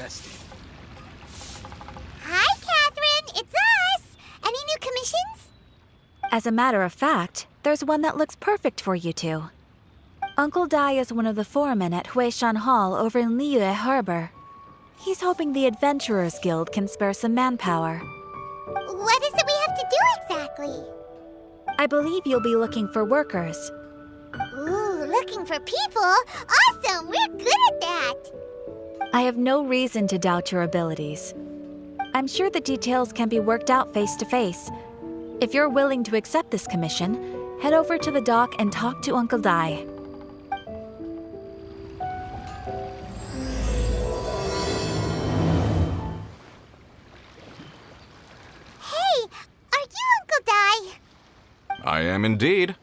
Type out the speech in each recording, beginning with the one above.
bestie. Hi, Catherine! It's us! Any new commissions? As a matter of fact, there's one that looks perfect for you two. Uncle Dai is one of the foremen at Huishan Hall over in Liyue Harbor. He's hoping the Adventurers Guild can spare some manpower. What is it we have to do exactly? I believe you'll be looking for workers. Ooh, looking for people? Awesome! We're good at that! I have no reason to doubt your abilities. I'm sure the details can be worked out face to face. If you're willing to accept this commission, head over to the dock and talk to Uncle Dai. Hey, are you Uncle Dai? I am indeed.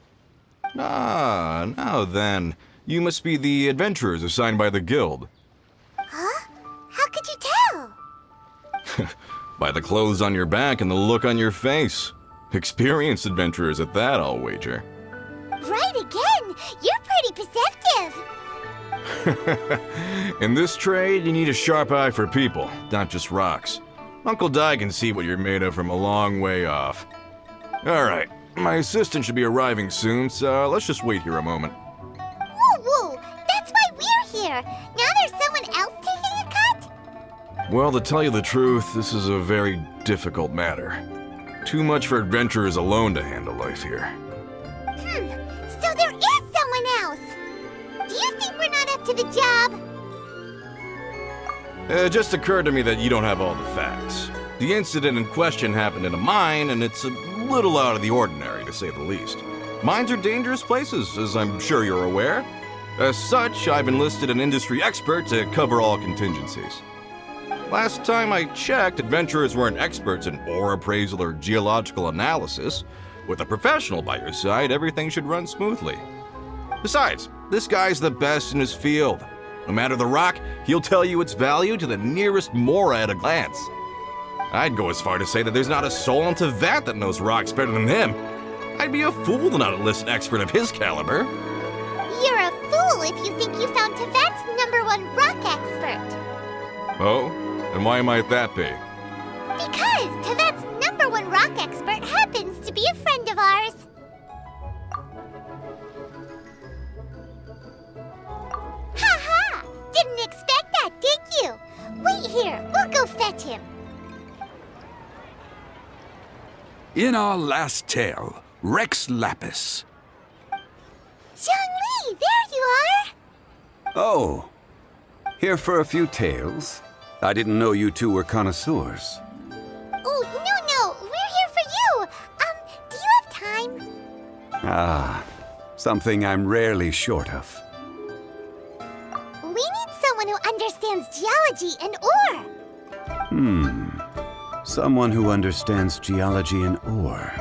Ah, now then. You must be the adventurers assigned by the guild. Huh? How could you tell? By the clothes on your back and the look on your face. Experienced adventurers at that, I'll wager. Right again! You're pretty perceptive! In this trade, you need a sharp eye for people, not just rocks. Uncle Dai can see what you're made of from a long way off. Alright, my assistant should be arriving soon, so let's just wait here a moment. Woo woo! That's why we're here! Now there's someone else taking a cut? Well, to tell you the truth, this is a very difficult matter. Too much for adventurers alone to handle life here. So there is someone else! Do you think we're not up to the job? It just occurred to me that you don't have all the facts. The incident in question happened in a mine, and it's a little out of the ordinary, to say the least. Mines are dangerous places, as I'm sure you're aware. As such, I've enlisted an industry expert to cover all contingencies. Last time I checked, adventurers weren't experts in ore appraisal or geological analysis. With a professional by your side, everything should run smoothly. Besides, this guy's the best in his field. No matter the rock, he'll tell you its value to the nearest mora at a glance. I'd go as far to say that there's not a soul on Tevat that knows rocks better than him. I'd be a fool to not enlist an expert of his caliber. You're a fool if you think you found Tevat's #1 rock expert. Oh? And why might that be? Because Tevat's #1 rock expert happens to be a friend of ours. Ha! Didn't expect that, did you? Wait here, we'll go fetch him. In our last tale, Rex Lapis. Zhongli, there you are! Oh, here for a few tales? I didn't know you two were connoisseurs. Oh, no, we're here for you. Do you have time? Ah, something I'm rarely short of. We need someone who understands geology and ore. Someone who understands geology and ore.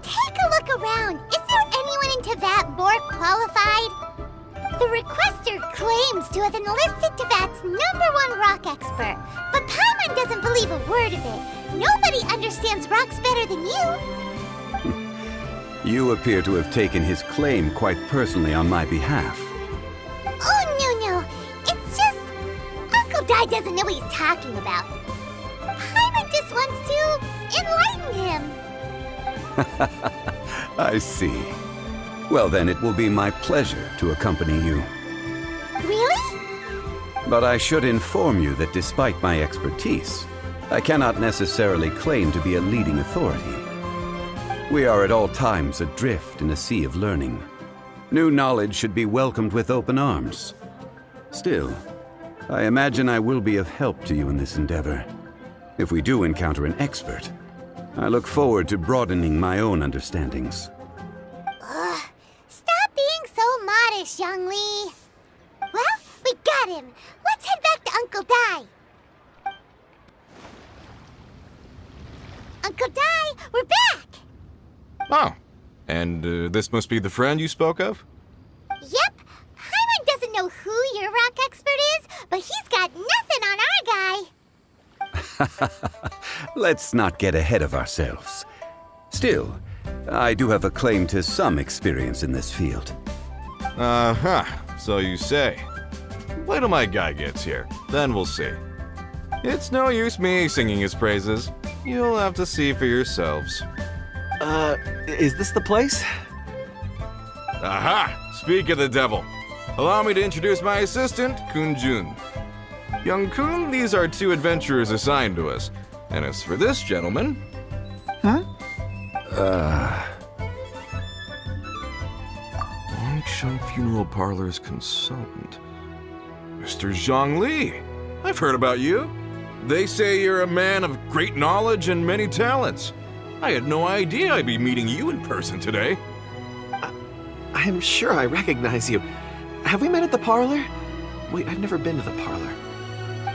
Take a look around. Is there anyone in Tevat more qualified? The requester claims to have enlisted Tevat's #1 rock expert, but Paimon doesn't believe a word of it. Nobody understands rocks better than you. You appear to have taken his claim quite personally on my behalf. Oh, no. It's just... Uncle Dai doesn't know what he's talking about. Paimon just wants to enlighten him. I see. Well then, it will be my pleasure to accompany you. Really? But I should inform you that despite my expertise, I cannot necessarily claim to be a leading authority. We are at all times adrift in a sea of learning. New knowledge should be welcomed with open arms. Still, I imagine I will be of help to you in this endeavor. If we do encounter an expert, I look forward to broadening my own understandings. Stop being so modest, Zhongli. Well, we got him. Let's head back to Uncle Dai. Uncle Dai, we're back! Oh, and this must be the friend you spoke of? Yep. Paimon doesn't know who your rock expert is, but he's got nothing on our guy. Let's not get ahead of ourselves. Still, I do have a claim to some experience in this field. Uh-huh, so you say. Wait till my guy gets here. then we'll see. It's no use me singing his praises. You'll have to see for yourselves. Is this the place? Aha! Speak of the devil. Allow me to introduce my assistant, Kun Jun. Young Kun, these are two adventurers assigned to us. And as for this gentleman... Wangshan Funeral Parlor's consultant. Mr. Zhang Li. I've heard about you. They say you're a man of great knowledge and many talents. I had no idea I'd be meeting you in person today. I'm sure I recognize you. Have we met at the parlor? Wait, I've never been to the parlor.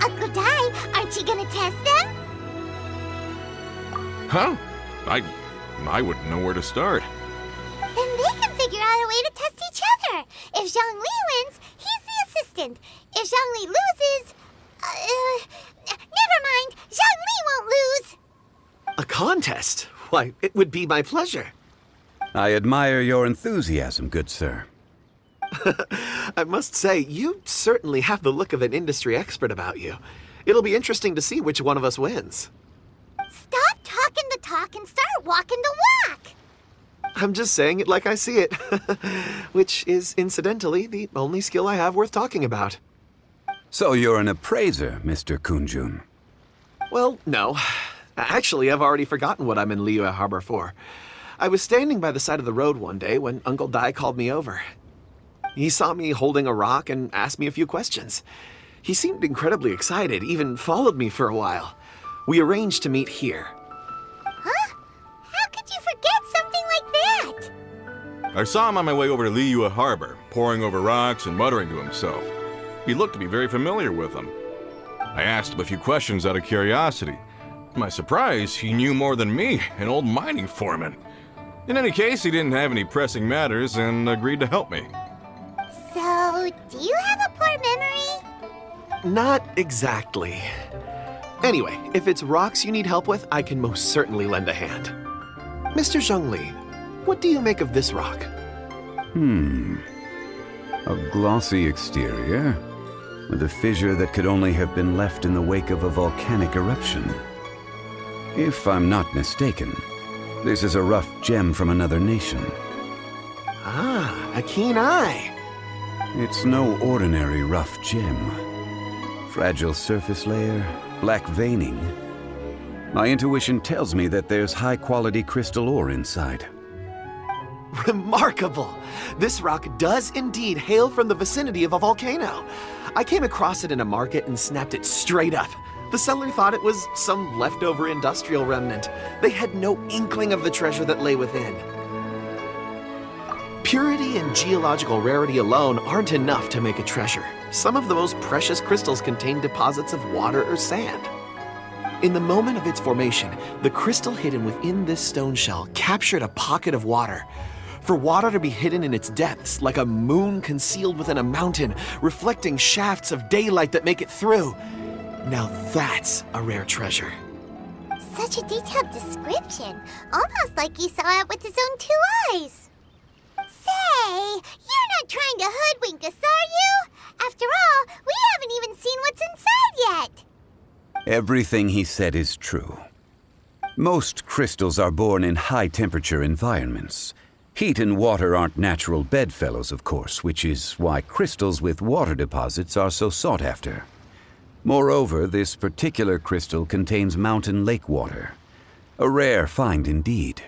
Uncle Dai, aren't you gonna test them? Huh? I wouldn't know where to start. Then they can figure out a way to test each other. If Zhang Li wins, he's the assistant. If Zhang Li loses... never mind. Zhang Li won't lose. A contest? Why, it would be my pleasure. I admire your enthusiasm, good sir. I must say, you certainly have the look of an industry expert about you. It'll be interesting to see which one of us wins. Stop talking the talk and start walking the walk. I'm just saying it like I see it. Which is, incidentally, the only skill I have worth talking about. So you're an appraiser, Mr. Kunjun. Well, no. Actually, I've already forgotten what I'm in Liyue Harbor for. I was standing by the side of the road one day when Uncle Dai called me over. He saw me holding a rock and asked me a few questions. He seemed incredibly excited, even followed me for a while. We arranged to meet here. Huh? How could you forget something like that? I saw him on my way over to Liyue Harbor, poring over rocks and muttering to himself. He looked to be very familiar with them. I asked him a few questions out of curiosity. To my surprise, he knew more than me, an old mining foreman. In any case, he didn't have any pressing matters and agreed to help me. So, do you have a poor memory? Not exactly. Anyway, if it's rocks you need help with, I can most certainly lend a hand. Mr. Zhongli, what do you make of this rock? A glossy exterior, with a fissure that could only have been left in the wake of a volcanic eruption. If I'm not mistaken, this is a rough gem from another nation. Ah, a keen eye. It's no ordinary rough gem. Fragile surface layer, black veining. My intuition tells me that there's high-quality crystal ore inside. Remarkable! This rock does indeed hail from the vicinity of a volcano. I came across it in a market and snapped it straight up. The seller thought it was some leftover industrial remnant. They had no inkling of the treasure that lay within. Purity and geological rarity alone aren't enough to make a treasure. Some of the most precious crystals contain deposits of water or sand. In the moment of its formation, the crystal hidden within this stone shell captured a pocket of water. For water to be hidden in its depths, like a moon concealed within a mountain, reflecting shafts of daylight that make it through. Now that's a rare treasure. Such a detailed description, almost like he saw it with his own 2 eyes. Say, you're not trying to hoodwink us, are you? After all, we haven't even seen what's inside yet. Everything he said is true. Most crystals are born in high-temperature environments. Heat and water aren't natural bedfellows, of course, which is why crystals with water deposits are so sought after. Moreover, this particular crystal contains mountain lake water. A rare find indeed.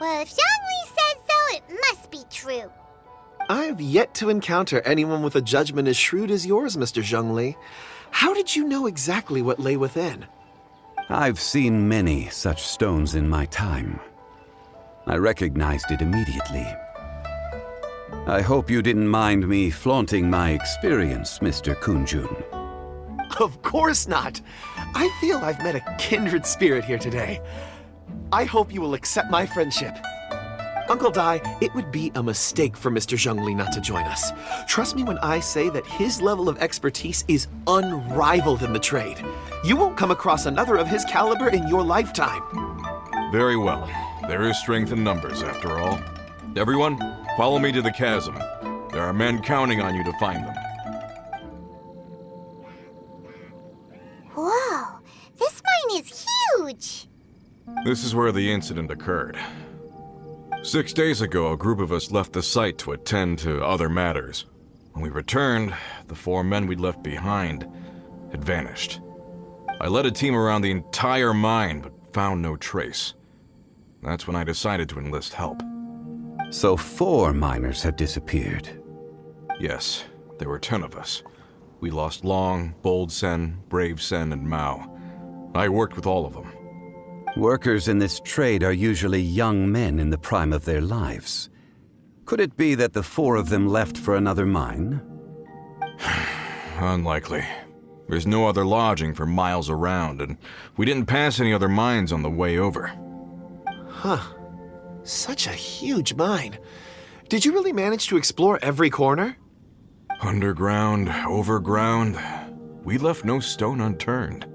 Well, if Zhang Li says so, it must be true. I've yet to encounter anyone with a judgment as shrewd as yours, Mr. Zhongli. How did you know exactly what lay within? I've seen many such stones in my time. I recognized it immediately. I hope you didn't mind me flaunting my experience, Mr. Kunjun. Of course not. I feel I've met a kindred spirit here today. I hope you will accept my friendship. Uncle Dai, it would be a mistake for Mr. Zhongli not to join us. Trust me when I say that his level of expertise is unrivaled in the trade. You won't come across another of his caliber in your lifetime. Very well. There is strength in numbers, after all. Everyone, follow me to the chasm. There are men counting on you to find them. This is where the incident occurred. 6 days ago, a group of us left the site to attend to other matters. When we returned, the 4 men we'd left behind had vanished. I led a team around the entire mine, but found no trace. That's when I decided to enlist help. So 4 miners have disappeared. Yes, there were 10 of us. We lost Long, Bold Sen, Brave Sen, and Mao. I worked with all of them. Workers in this trade are usually young men in the prime of their lives. Could it be that the 4 of them left for another mine? Unlikely. There's no other lodging for miles around, and we didn't pass any other mines on the way over. Huh. Such a huge mine. Did you really manage to explore every corner? Underground, overground, we left no stone unturned.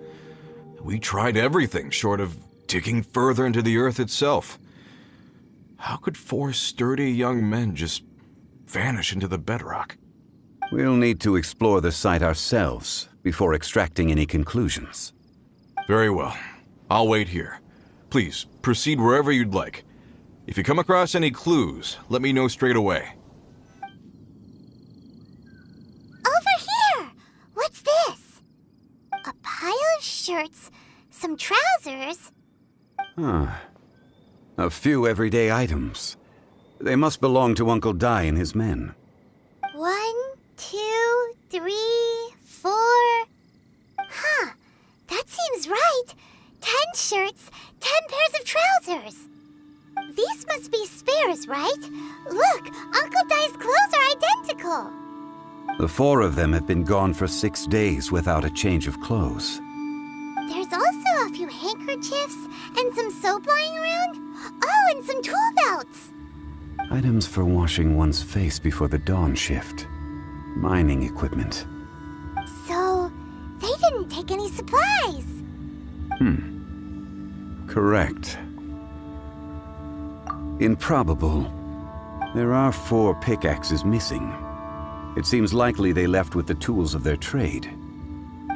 We tried everything short of digging further into the earth itself. How could 4 sturdy young men just vanish into the bedrock? We'll need to explore the site ourselves before extracting any conclusions. Very well. I'll wait here. Please, proceed wherever you'd like. If you come across any clues, let me know straight away. Over here! What's this? A pile of shirts, some trousers. A few everyday items. They must belong to Uncle Dai and his men. 1, 2, 3, 4. Huh, that seems right. 10 shirts, 10 pairs of trousers. These must be spares, right? Look, Uncle Dai's clothes are identical. The 4 of them have been gone for 6 days without a change of clothes. There's also a few handkerchiefs and some soap lying around. Oh, and some tool belts. Items for washing one's face before the dawn shift. Mining equipment. So, they didn't take any supplies. Correct. Improbable. There are 4 pickaxes missing. It seems likely they left with the tools of their trade.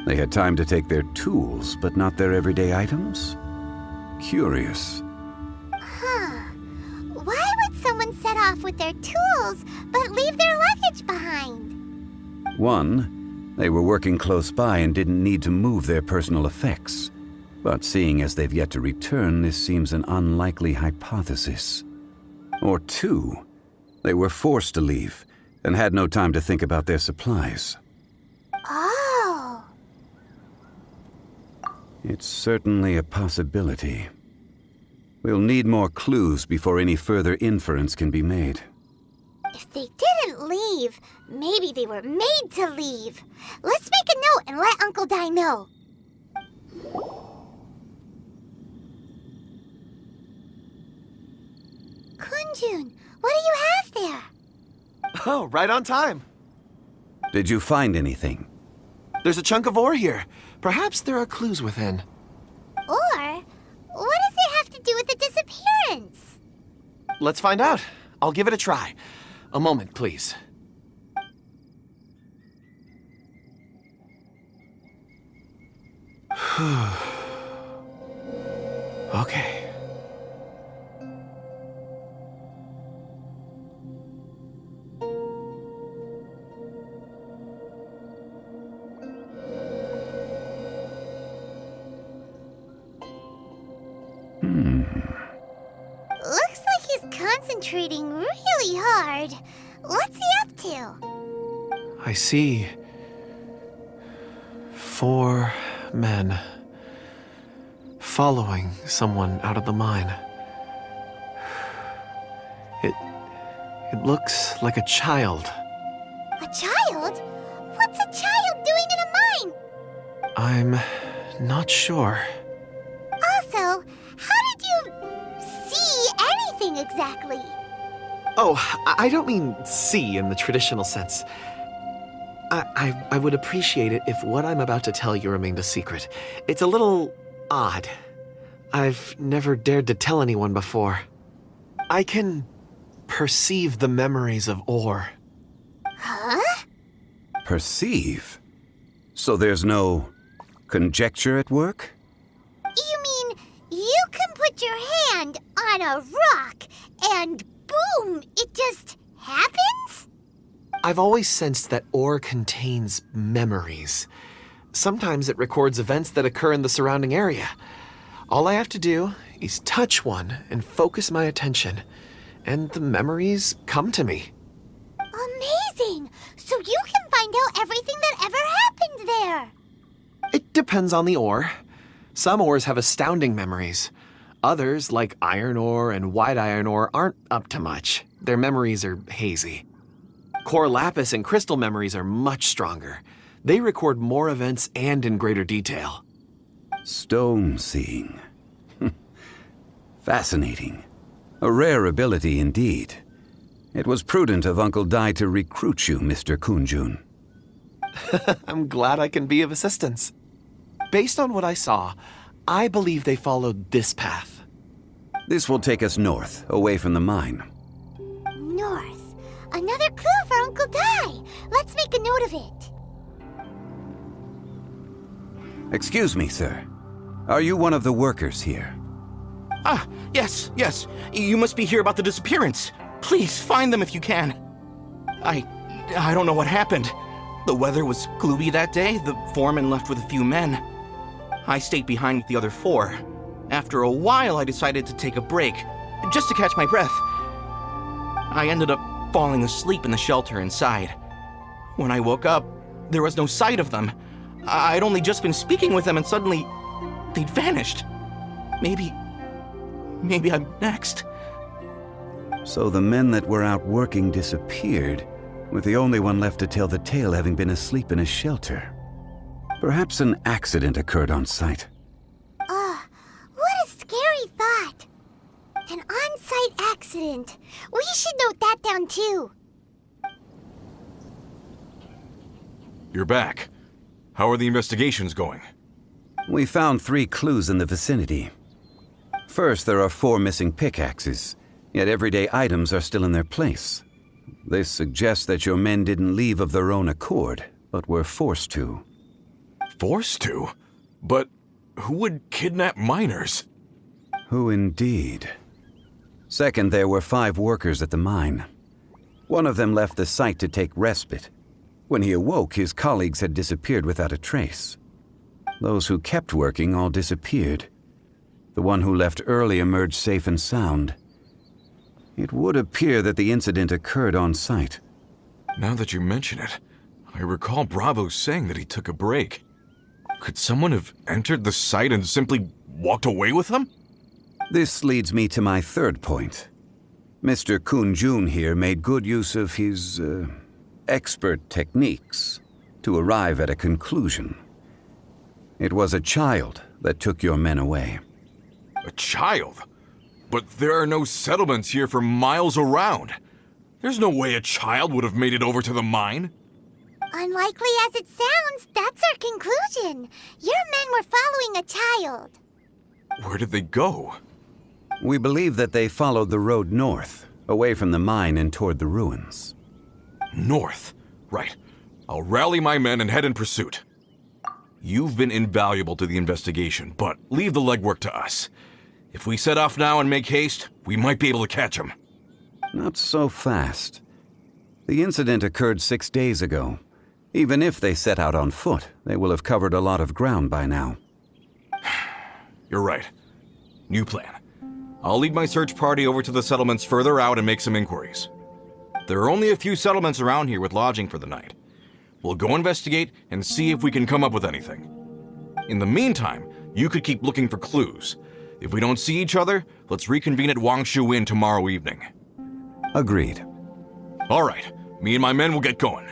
They had time to take their tools, but not their everyday items? Curious. Huh. Why would someone set off with their tools, but leave their luggage behind? 1, they were working close by and didn't need to move their personal effects. But seeing as they've yet to return, this seems an unlikely hypothesis. Or 2, they were forced to leave and had no time to think about their supplies. Oh. It's certainly a possibility. We'll need more clues before any further inference can be made. If they didn't leave, maybe they were made to leave. Let's make a note and let Uncle Dai know. Kunjun, what do you have there? Oh, right on time. Did you find anything? There's a chunk of ore here. Perhaps there are clues within. Or, what does it have to do with the disappearance? Let's find out. I'll give it a try. A moment, please. Okay. Looks like he's concentrating really hard. What's he up to? I see 4 men following someone out of the mine. It looks like a child. A child? What's a child doing in a mine? I'm not sure. Also, how did you see anything exactly? Oh, I don't mean see in the traditional sense. I would appreciate it if what I'm about to tell you remained a secret. It's a little odd. I've never dared to tell anyone before. I can perceive the memories of ore. Huh? Perceive? So there's no conjecture at work? You mean you can put put your hand on a rock and boom, it just happens? I've always sensed that ore contains memories. Sometimes it records events that occur in the surrounding area. All I have to do is touch one and focus my attention, and the memories come to me. Amazing! So you can find out everything that ever happened there. It depends on the ore. Some ores have astounding memories. Others, like iron ore and white iron ore, aren't up to much. Their memories are hazy. Core lapis and crystal memories are much stronger. They record more events and in greater detail. Stone seeing. Fascinating. A rare ability indeed. It was prudent of Uncle Dai to recruit you, Mr. Kunjun. I'm glad I can be of assistance. Based on what I saw, I believe they followed this path. This will take us north, away from the mine. North. Another clue for Uncle Dai. Let's make a note of it. Excuse me, sir. Are you one of the workers here? Ah, yes. You must be here about the disappearance. Please, find them if you can. I don't know what happened. The weather was gloomy that day. The foreman left with a few men. I stayed behind with the other 4. After a while, I decided to take a break, just to catch my breath. I ended up falling asleep in the shelter inside. When I woke up, there was no sight of them. I'd only just been speaking with them and suddenly they'd vanished. Maybe I'm next. So the men that were out working disappeared, with the only one left to tell the tale having been asleep in a shelter. Perhaps an accident occurred on site. What a scary thought. An on-site accident. We should note that down too. You're back. How are the investigations going? We found 3 clues in the vicinity. First, there are 4 missing pickaxes, yet everyday items are still in their place. This suggests that your men didn't leave of their own accord, but were forced to. Forced to? But who would kidnap miners? Who indeed? Second, there were 5 workers at the mine. One of them left the site to take respite. When he awoke, his colleagues had disappeared without a trace. Those who kept working all disappeared. The one who left early emerged safe and sound. It would appear that the incident occurred on site. Now that you mention it, I recall Bravo saying that he took a break. Could someone have entered the site and simply walked away with them? This leads me to my third point. Mr. Kunjun here made good use of his, expert techniques to arrive at a conclusion. It was a child that took your men away. A child? But there are no settlements here for miles around. There's no way a child would have made it over to the mine. Unlikely as it sounds, that's our conclusion. Your men were following a child. Where did they go? We believe that they followed the road north, away from the mine and toward the ruins. North. Right. I'll rally my men and head in pursuit. You've been invaluable to the investigation, but leave the legwork to us. If we set off now and make haste, we might be able to catch them. Not so fast. The incident occurred 6 days ago. Even if they set out on foot, they will have covered a lot of ground by now. You're right. New plan. I'll lead my search party over to the settlements further out and make some inquiries. There are only a few settlements around here with lodging for the night. We'll go investigate and see if we can come up with anything. In the meantime, you could keep looking for clues. If we don't see each other, let's reconvene at Wangshu Inn tomorrow evening. Agreed. All right. Me and my men will get going.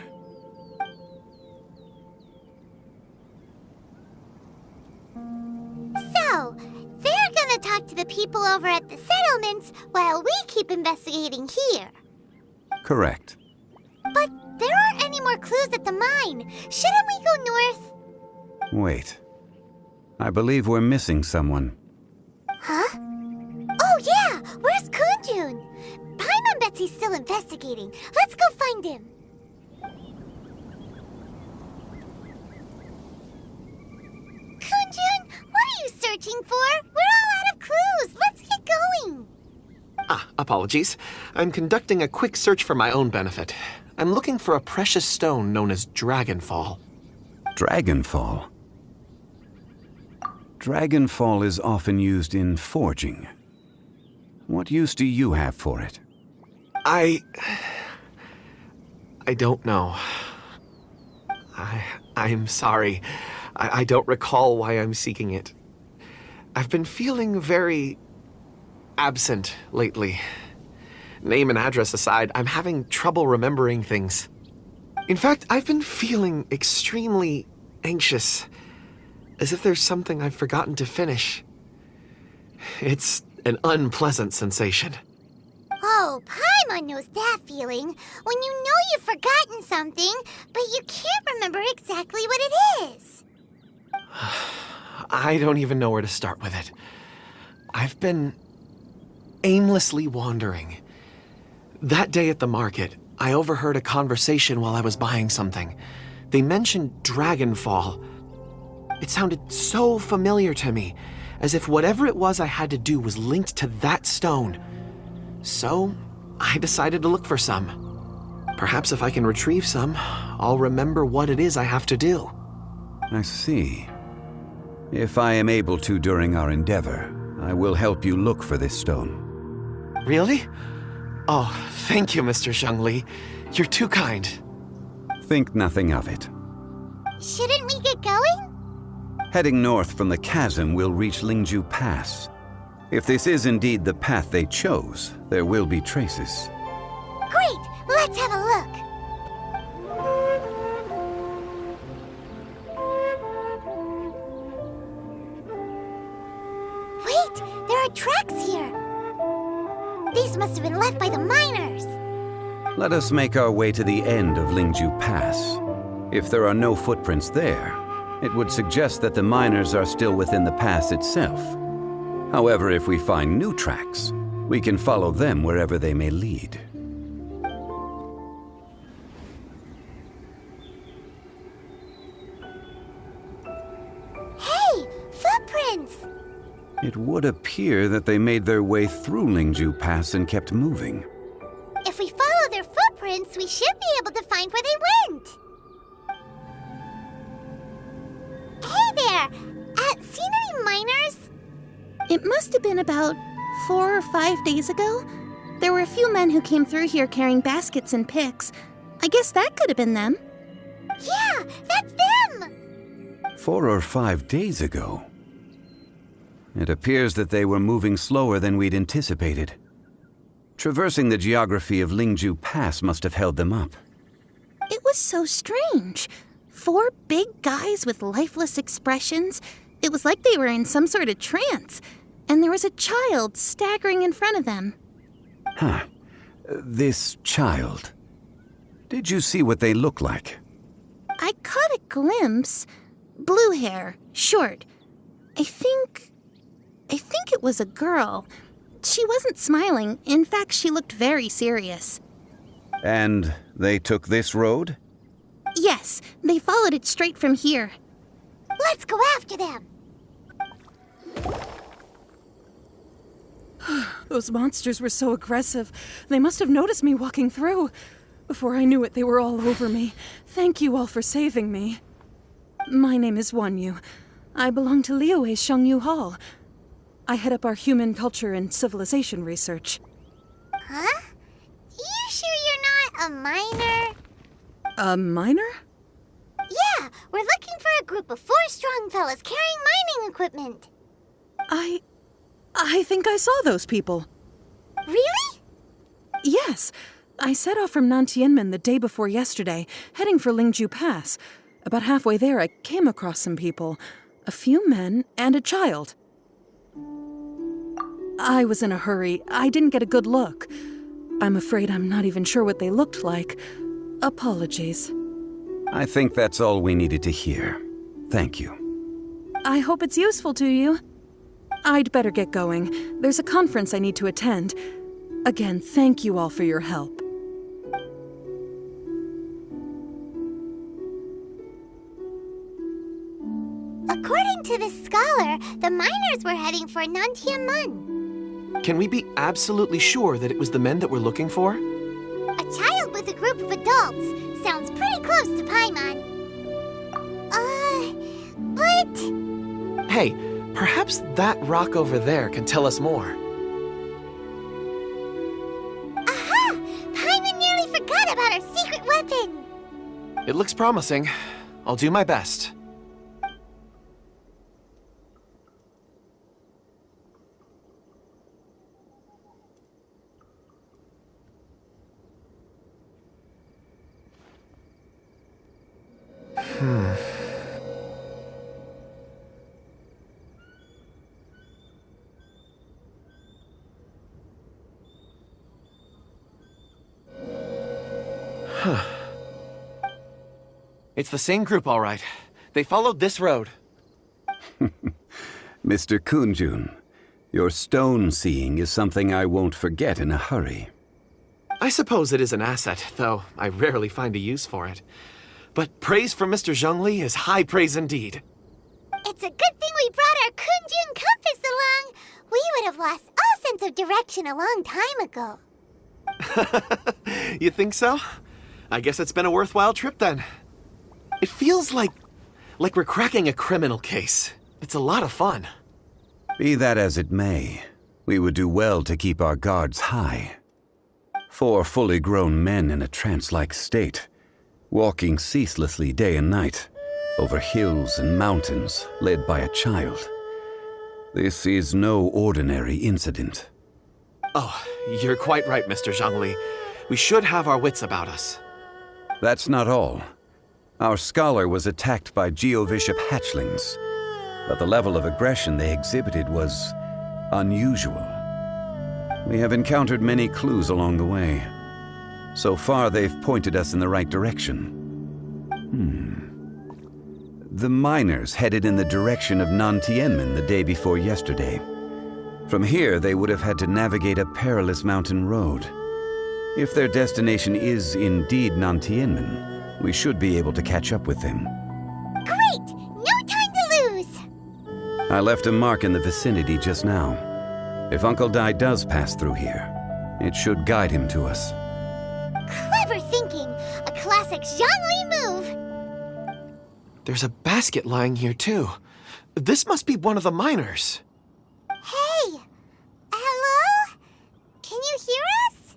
So, they're gonna talk to the people over at the settlements while we keep investigating here. Correct. But there aren't any more clues at the mine. Shouldn't we go north? Wait. I believe we're missing someone. Huh? Oh yeah! Where's Kunjun? Paimon bets he's still investigating. Let's go find him. Kunjun, what are you searching for? We're all out of clues. Let's Apologies. I'm conducting a quick search for my own benefit. I'm looking for a precious stone known as Dragonfall. Dragonfall? Dragonfall is often used in forging. What use do you have for it? I don't know. I'm sorry. I don't recall why I'm seeking it. I've been feeling very absent lately. Name and address aside, I'm having trouble remembering things. In fact, I've been feeling extremely anxious, as if there's something I've forgotten to finish. It's an unpleasant sensation. Oh, Paimon knows that feeling. When you know you've forgotten something, but you can't remember exactly what it is. I don't even know where to start with it. I've been aimlessly wandering. That day at the market, I overheard a conversation while I was buying something. They mentioned Dragonfall. It sounded so familiar to me, as if whatever it was I had to do was linked to that stone. So, I decided to look for some. Perhaps if I can retrieve some, I'll remember what it is I have to do. I see. If I am able to during our endeavor, I will help you look for this stone. Really? Oh, thank you, Mr. Zhengli. You're too kind. Think nothing of it. Shouldn't we get going? Heading north from the chasm, we'll reach Lingju Pass. If this is indeed the path they chose, there will be traces. Great! Let's have a look. Wait! There are tracks here! These must have been left by the miners! Let us make our way to the end of Lingju Pass. If there are no footprints there, it would suggest that the miners are still within the pass itself. However, if we find new tracks, we can follow them wherever they may lead. Hey! Footprints! It would appear that they made their way through Lingju Pass and kept moving. If we follow their footprints, we should be able to find where they went. Hey there! Seen any miners? It must have been about 4 or 5 days ago. There were a few men who came through here carrying baskets and picks. I guess that could have been them. Yeah, that's them! 4 or 5 days ago. It appears that they were moving slower than we'd anticipated. Traversing the geography of Lingju Pass must have held them up. It was so strange. 4 big guys with lifeless expressions. It was like they were in some sort of trance. And there was a child staggering in front of them. Huh. This child. Did you see what they look like? I caught a glimpse. Blue hair, short. I think it was a girl. She wasn't smiling. In fact, she looked very serious. And they took this road? Yes, they followed it straight from here. Let's go after them! Those monsters were so aggressive. They must have noticed me walking through. Before I knew it, they were all over me. Thank you all for saving me. My name is Wanyu. I belong to Liyue's Shangyu Hall. I head up our human culture and civilization research. Huh? You sure you're not a miner? A miner? Yeah, we're looking for a group of 4 strong fellas carrying mining equipment. I think I saw those people. Really? Yes. I set off from Nantianmen the day before yesterday, heading for Lingju Pass. About halfway there, I came across some people. A few men and a child. I was in a hurry. I didn't get a good look. I'm afraid I'm not even sure what they looked like. Apologies. I think that's all we needed to hear. Thank you. I hope it's useful to you. I'd better get going. There's a conference I need to attend. Again, thank you all for your help. According to this scholar, the miners were heading for Nantianmen. Can we be absolutely sure that it was the men that we're looking for? A child with a group of adults sounds pretty close to Paimon. But... Hey, perhaps that rock over there can tell us more. Aha! Paimon nearly forgot about our secret weapon! It looks promising. I'll do my best. It's the same group, all right. They followed this road. Mr. Kunjun, your stone seeing is something I won't forget in a hurry. I suppose it is an asset, though I rarely find a use for it. But praise from Mr. Zhongli is high praise indeed. It's a good thing we brought our Kunjun compass along. We would have lost all sense of direction a long time ago. You think so? I guess it's been a worthwhile trip then. It feels like we're cracking a criminal case. It's a lot of fun. Be that as it may, we would do well to keep our guards high. 4 fully grown men in a trance-like state, walking ceaselessly day and night, over hills and mountains, led by a child. This is no ordinary incident. Oh, you're quite right, Mr. Zhongli. We should have our wits about us. That's not all. Our scholar was attacked by Geovishap hatchlings, but the level of aggression they exhibited was unusual. We have encountered many clues along the way. So far, they've pointed us in the right direction. The miners headed in the direction of Nantianmen the day before yesterday. From here, they would have had to navigate a perilous mountain road. If their destination is indeed Nantianmen, we should be able to catch up with them. Great! No time to lose! I left a mark in the vicinity just now. If Uncle Dai does pass through here, it should guide him to us. Clever thinking! A classic Zhongli move! There's a basket lying here too. This must be one of the miners. Hey! Hello? Can you hear us?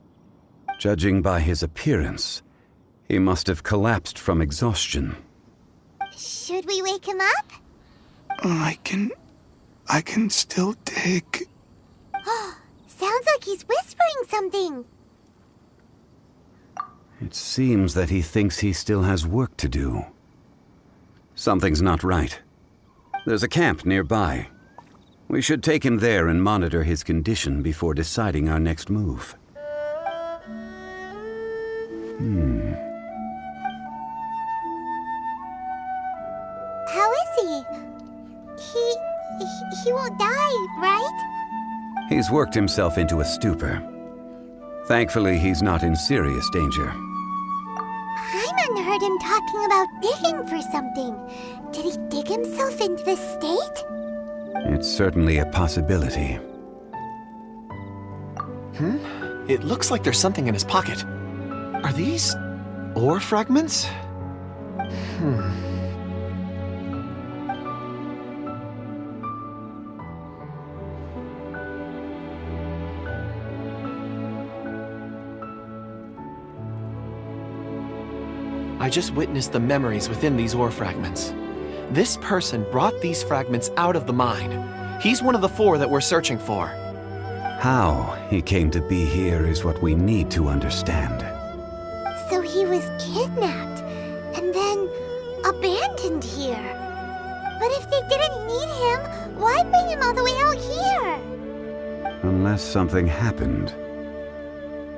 Judging by his appearance, he must have collapsed from exhaustion. Should we wake him up? I can still dig. Sounds like he's whispering something. It seems that he thinks he still has work to do. Something's not right. There's a camp nearby. We should take him there and monitor his condition before deciding our next move. How is he? He won't die, right? He's worked himself into a stupor. Thankfully, he's not in serious danger. Paimon heard him talking about digging for something. Did he dig himself into this state? It's certainly a possibility. It looks like there's something in his pocket. Are these ore fragments? I just witnessed the memories within these ore fragments. This person brought these fragments out of the mine. He's one of the 4 that we're searching for. How he came to be here is what we need to understand. So he was kidnapped and then abandoned here. But if they didn't need him, why bring him all the way out here? Unless something happened.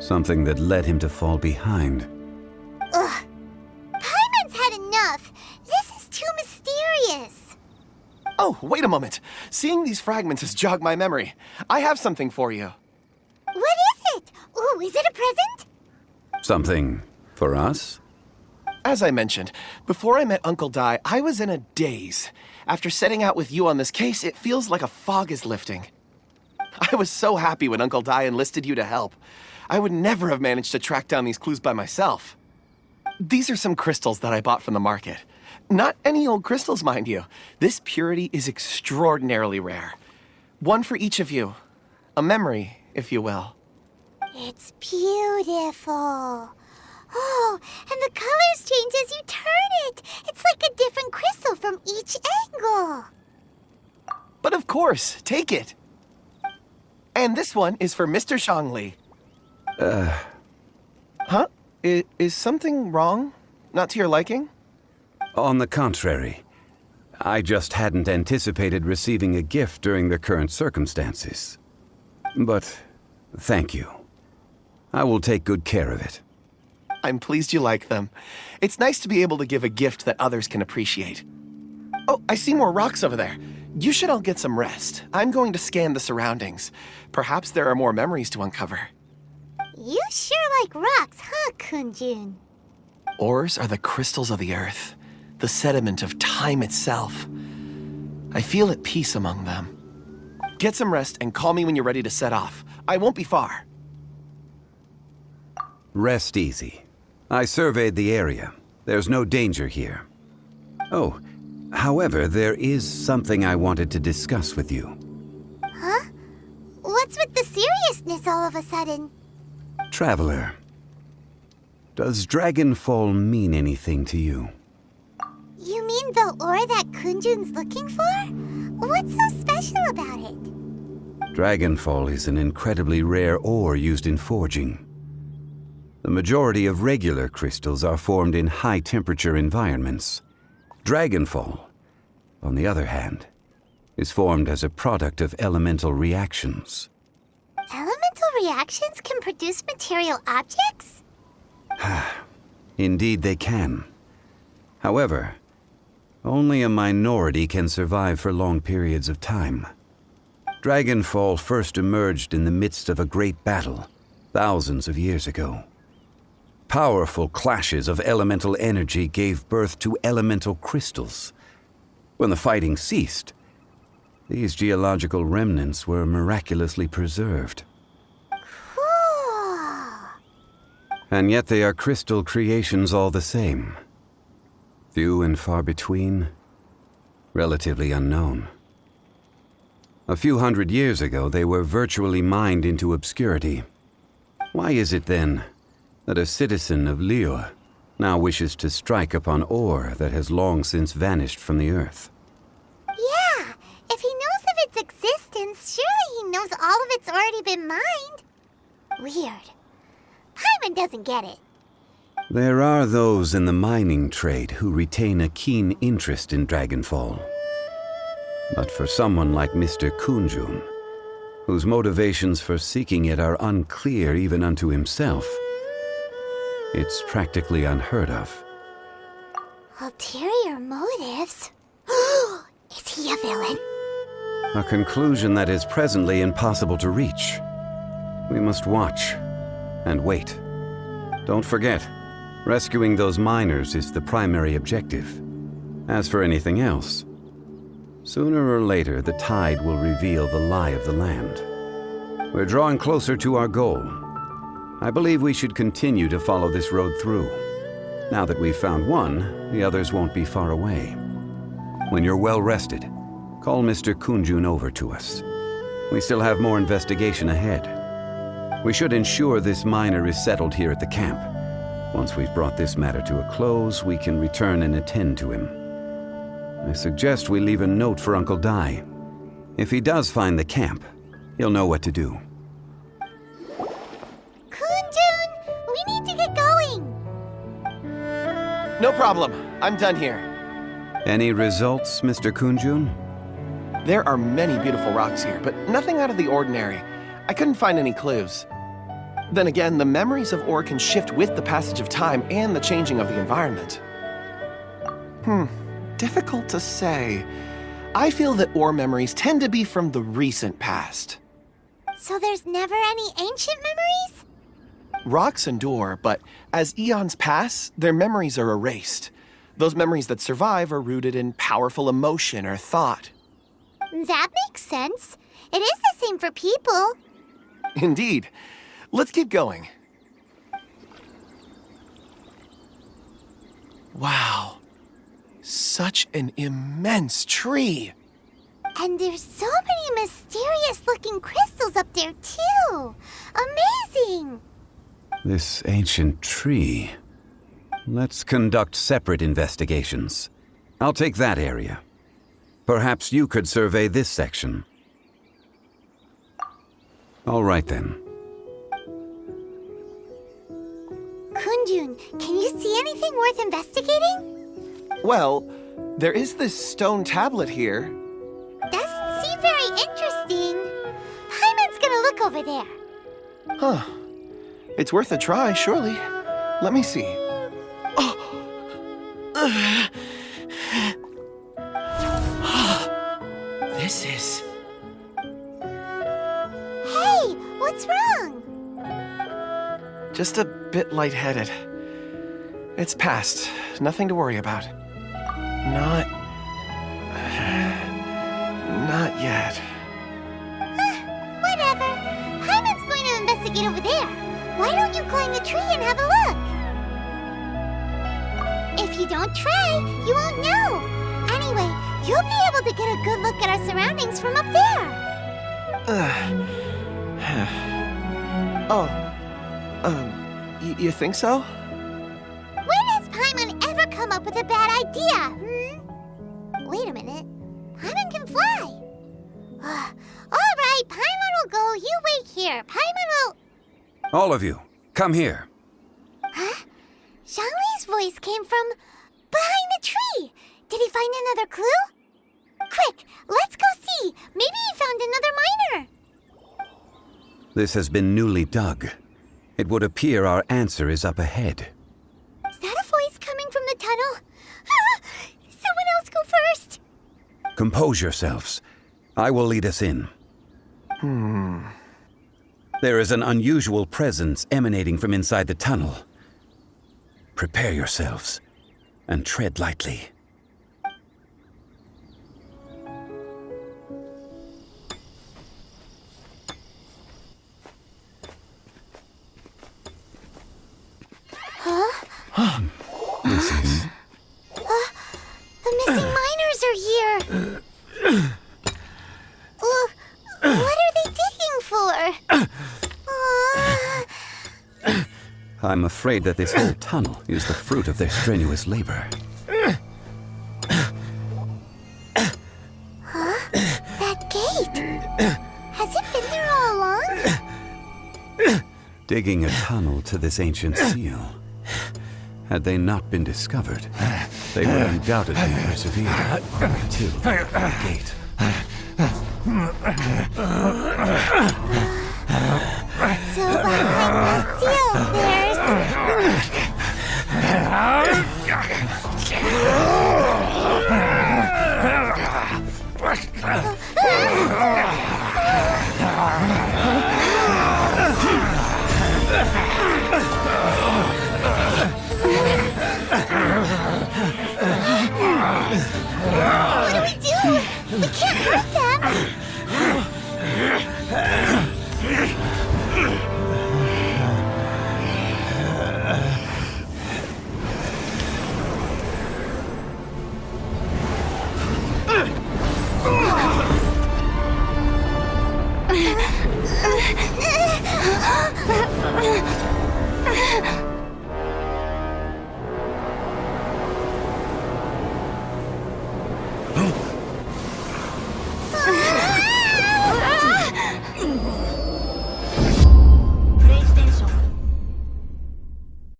Something that led him to fall behind. Ugh. Paimon's had enough. This is too mysterious. Oh, wait a moment. Seeing these fragments has jogged my memory. I have something for you. What is it? Ooh, is it a present? Something for us? As I mentioned, before I met Uncle Dai, I was in a daze. After setting out with you on this case, it feels like a fog is lifting. I was so happy when Uncle Dai enlisted you to help. I would never have managed to track down these clues by myself. These are some crystals that I bought from the market. Not any old crystals, mind you. This purity is extraordinarily rare. One for each of you. A memory, if you will. It's beautiful. Oh, and the colors change as you turn it. It's like a different crystal from each angle. But of course, take it. And this one is for Mr. Shangli. Huh? Is something wrong? Not to your liking? On the contrary, I just hadn't anticipated receiving a gift during the current circumstances. But thank you. I will take good care of it. I'm pleased you like them. It's nice to be able to give a gift that others can appreciate. Oh, I see more rocks over there. You should all get some rest. I'm going to scan the surroundings. Perhaps there are more memories to uncover. You sure like rocks, huh, Kunjun? Ores are the crystals of the earth, the sediment of time itself. I feel at peace among them. Get some rest and call me when you're ready to set off. I won't be far. Rest easy. I surveyed the area. There's no danger here. Oh, however, there is something I wanted to discuss with you. Huh? What's with the seriousness all of a sudden? Traveler, does Dragonfall mean anything to you? You mean the ore that Kunjun's looking for? What's so special about it? Dragonfall is an incredibly rare ore used in forging. The majority of regular crystals are formed in high-temperature environments. Dragonfall, on the other hand, is formed as a product of elemental reactions. Elemental reactions can produce material objects? Indeed they can. However, only a minority can survive for long periods of time. Dragonfall first emerged in the midst of a great battle, thousands of years ago. Powerful clashes of elemental energy gave birth to elemental crystals. When the fighting ceased, these geological remnants were miraculously preserved. Cool. And yet they are crystal creations all the same. Few and far between, relatively unknown. A few hundred years ago, they were virtually mined into obscurity. Why is it then that a citizen of Liyue now wishes to strike upon ore that has long since vanished from the earth? Yeah, if he knows of its existence, surely he knows all of it's already been mined. Weird. Paimon doesn't get it. There are those in the mining trade who retain a keen interest in Dragonfall. But for someone like Mr. Kunjun, whose motivations for seeking it are unclear even unto himself, it's practically unheard of. Ulterior motives? Is he a villain? A conclusion that is presently impossible to reach. We must watch and wait. Don't forget, rescuing those miners is the primary objective. As for anything else, sooner or later the tide will reveal the lie of the land. We're drawing closer to our goal. I believe we should continue to follow this road through. Now that we've found one, the others won't be far away. When you're well rested, call Mr. Kunjun over to us. We still have more investigation ahead. We should ensure this miner is settled here at the camp. Once we've brought this matter to a close, we can return and attend to him. I suggest we leave a note for Uncle Dai. If he does find the camp, he'll know what to do. Kunjun, we need to get going. No problem. I'm done here. Any results, Mr. Kunjun? There are many beautiful rocks here, but nothing out of the ordinary. I couldn't find any clues. Then again, the memories of ore can shift with the passage of time and the changing of the environment. Difficult to say. I feel that ore memories tend to be from the recent past. So there's never any ancient memories? Rocks endure, but as eons pass, their memories are erased. Those memories that survive are rooted in powerful emotion or thought. That makes sense. It is the same for people. Indeed. Let's keep going. Wow. Such an immense tree. And there's so many mysterious-looking crystals up there, too. Amazing! This ancient tree. Let's conduct separate investigations. I'll take that area. Perhaps you could survey this section. All right, then. Kunjun, can you see anything worth investigating? Well, there is this stone tablet here. Doesn't seem very interesting. Paimon's gonna look over there. Huh. It's worth a try, surely. Let me see. Oh! This is... Hey, what's wrong? just a bit lightheaded. It's past. Nothing to worry about. Not yet. Whatever. Paimon's going to investigate over there. Why don't you climb the tree and have a look? If you don't try, you won't know. Anyway, you'll be able to get a good look at our surroundings from up there. You think so? When has Paimon ever come up with a bad idea, Wait a minute. Paimon can fly. All right, Paimon will go. You wait here. Paimon will... All of you, come here. Huh? Zhongli's voice came from behind the tree. Did he find another clue? Quick, let's go see. Maybe he found another miner. This has been newly dug. It would appear our answer is up ahead. Is that a voice coming from the tunnel? Someone else go first. Compose yourselves. I will lead us in. There is an unusual presence emanating from inside the tunnel. Prepare yourselves and tread lightly. This is... The missing miners are here. What are they digging for? I'm afraid that this whole tunnel is the fruit of their strenuous labor. That gate. Has it been there all along? Digging a tunnel to this ancient seal. Had they not been discovered, they would undoubtedly persevere until the gate. So behind the seal, there's... What do we do? We can't hurt them.